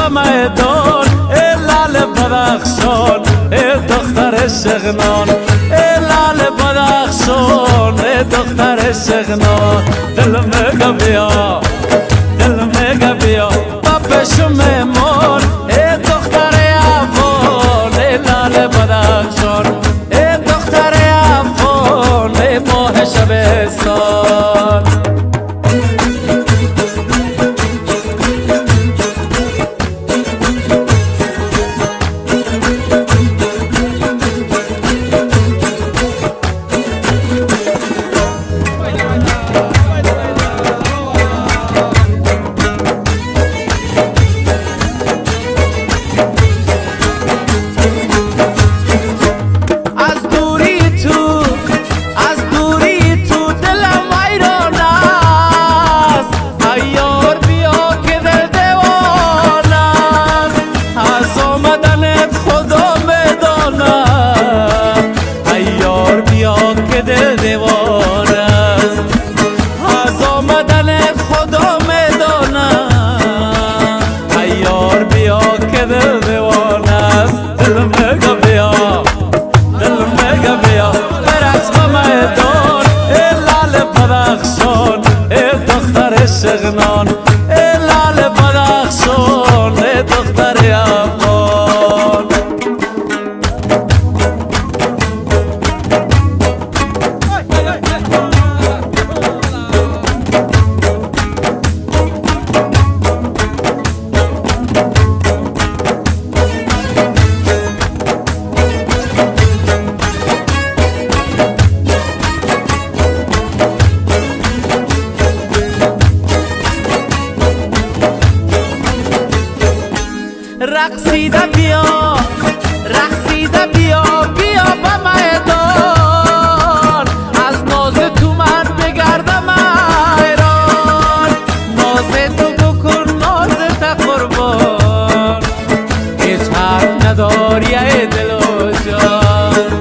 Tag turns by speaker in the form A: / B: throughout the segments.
A: میدان ای لال بدخشان ای دختر شغنان ای لال بدخشان ای دختر شغنان دل میگه بیا دل میگه بیا با پشم مون ای دختر افغان ای لال بدخشان ای دختر افغان ای ماه شبستان شغنان ای لال بدخشان ای دختر افغان رقصیده بیا رقصیده بیا بیا به میدان از ناز تو من بگردم حیران ناز تو بکن ناز تا قربان هیچ حرف نداری ای دل و جان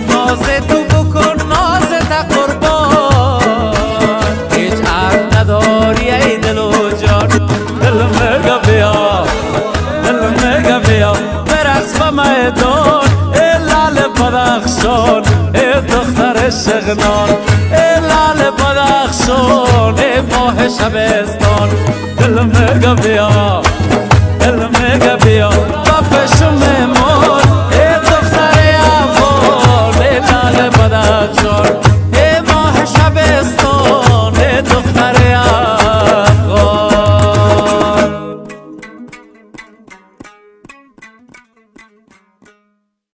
A: ناز تو بکن ناز تا قربان هیچ حرف نداری ای دل و جان دل میگه بیا برقص به میدان ای لال بدخشان ای دختر شغنان ای لال بدخشان ای ماه شبستان دل میگه بیا